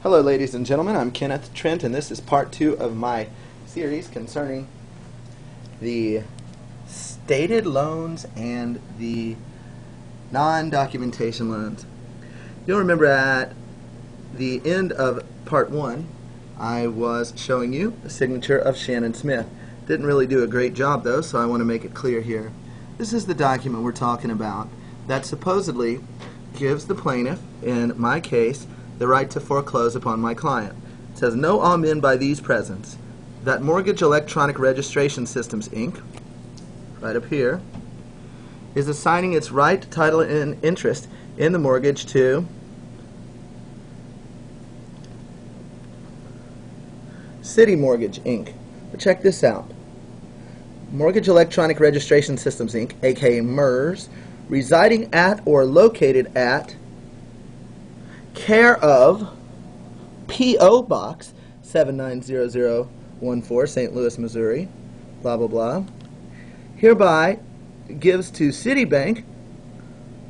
Hello ladies and gentlemen, I'm Kenneth Trent and this is part 2 of my series concerning the stated loans and the non-documentation loans. You'll remember at the end of part 1 I was showing you the signature of Shannon Smith. Didn't really do a great job though, so I want to make it clear here. This is the document we're talking about that supposedly gives the plaintiff, in my case, the right to foreclose upon my client. It says, "No amen by these presents, that Mortgage Electronic Registration Systems, Inc., right up here, is assigning its right, title, and interest in the mortgage to City Mortgage, Inc." But check this out. Mortgage Electronic Registration Systems, Inc., aka MERS, residing at or located at care of P.O. Box 790014, St. Louis, Missouri, blah, blah, blah, hereby gives to Citibank,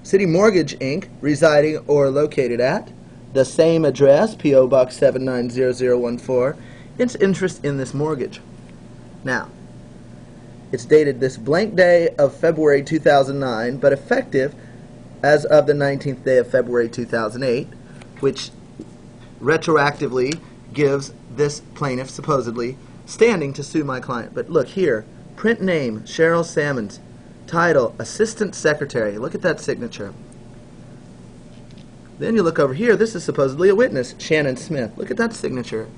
City Mortgage, Inc., residing or located at the same address, P.O. Box 790014, its interest in this mortgage. Now, it's dated this blank day of February 2009, but effective as of the 19th day of February 2008, which retroactively gives this plaintiff, supposedly, standing to sue my client. But look here, print name, Cheryl Salmons, title, Assistant Secretary. Look at that signature. Then you look over here, this is supposedly a witness, Shannon Smith. Look at that signature.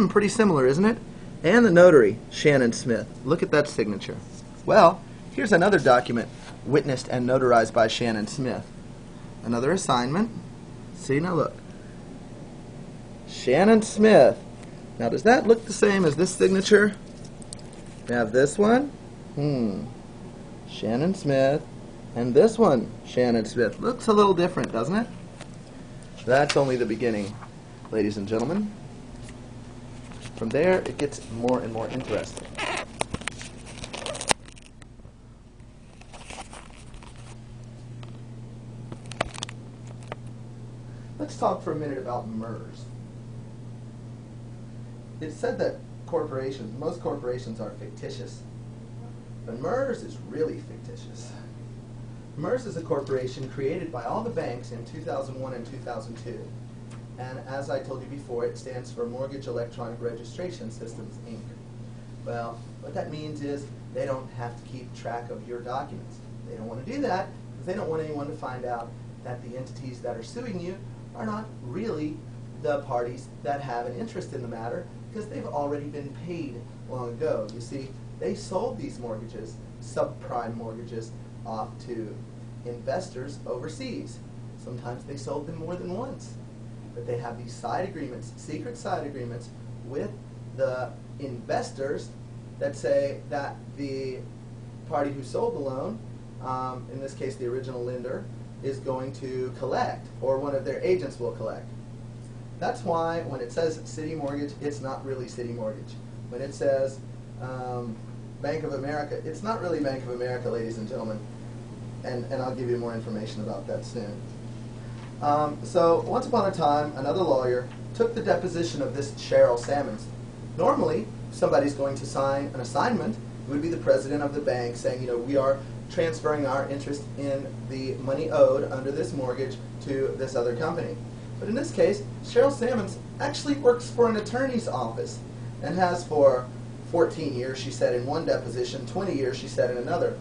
Pretty similar, isn't it? And the notary, Shannon Smith. Look at that signature. Well, here's another document witnessed and notarized by Shannon Smith. Another assignment. See, now look. Shannon Smith. Now, does that look the same as this signature? We have this one. Shannon Smith. And this one, Shannon Smith. Looks a little different, doesn't it? That's only the beginning, ladies and gentlemen. From there, it gets more and more interesting. Let's talk for a minute about MERS. It's said that most corporations are fictitious, but MERS is really fictitious. MERS is a corporation created by all the banks in 2001 and 2002. And as I told you before, it stands for Mortgage Electronic Registration Systems, Inc. Well, what that means is they don't have to keep track of your documents. They don't want to do that because they don't want anyone to find out that the entities that are suing you are not really the parties that have an interest in the matter because they've already been paid long ago. You see, they sold these mortgages, subprime mortgages, off to investors overseas. Sometimes they sold them more than once. But they have these side agreements, secret side agreements, with the investors that say that the party who sold the loan, in this case the original lender, is going to collect, or one of their agents will collect. That's why when it says City Mortgage, it's not really City Mortgage. When it says Bank of America, it's not really Bank of America, ladies and gentlemen. And I'll give you more information about that soon. So once upon a time, another lawyer took the deposition of this Cheryl Salmons. Normally, if somebody's going to sign an assignment, it would be the president of the bank saying, you know, we are transferring our interest in the money owed under this mortgage to this other company. But in this case, Cheryl Salmons actually works for an attorney's office and has for 14 years, she said in one deposition, 20 years, she said in another.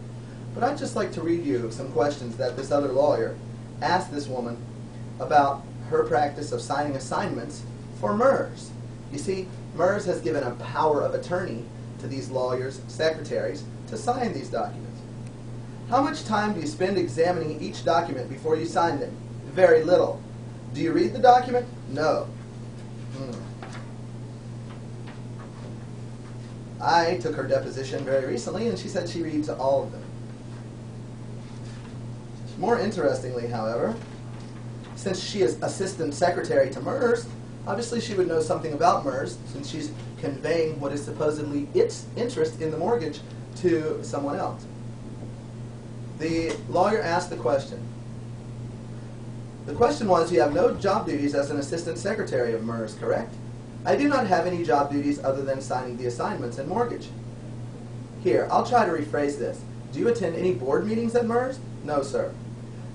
But I'd just like to read you some questions that this other lawyer asked this woman about her practice of signing assignments for MERS. You see, MERS has given a power of attorney to these lawyers' secretaries to sign these documents. How much time do you spend examining each document before you sign them? Very little. Do you read the document? No. I took her deposition very recently and she said she reads all of them. More interestingly, however, since she is assistant secretary to MERS, obviously she would know something about MERS since she's conveying what is supposedly its interest in the mortgage to someone else. The lawyer asked the question, The question was, you have no job duties as an assistant secretary of MERS, correct? I do not have any job duties other than signing the assignments and mortgage. Here, I'll try to rephrase this. Do you attend any board meetings at MERS? No, sir.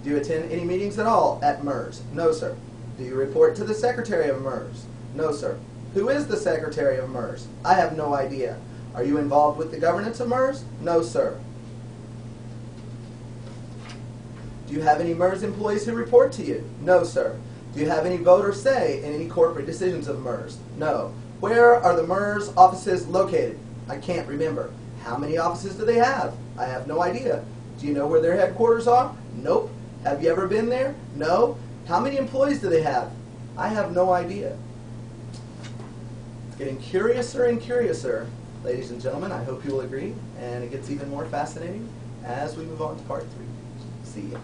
Do you attend any meetings at all at MERS? No, sir. Do you report to the secretary of MERS? No, sir. Who is the secretary of MERS? I have no idea. Are you involved with the governance of MERS? No, sir. Do you have any MERS employees who report to you? No, sir. Do you have any vote or say in any corporate decisions of MERS? No. Where are the MERS offices located? I can't remember. How many offices do they have? I have no idea. Do you know where their headquarters are? Nope. Have you ever been there? No. How many employees do they have? I have no idea. It's getting curiouser and curiouser, ladies and gentlemen. I hope you will agree. And it gets even more fascinating as we move on to part 3. See ya.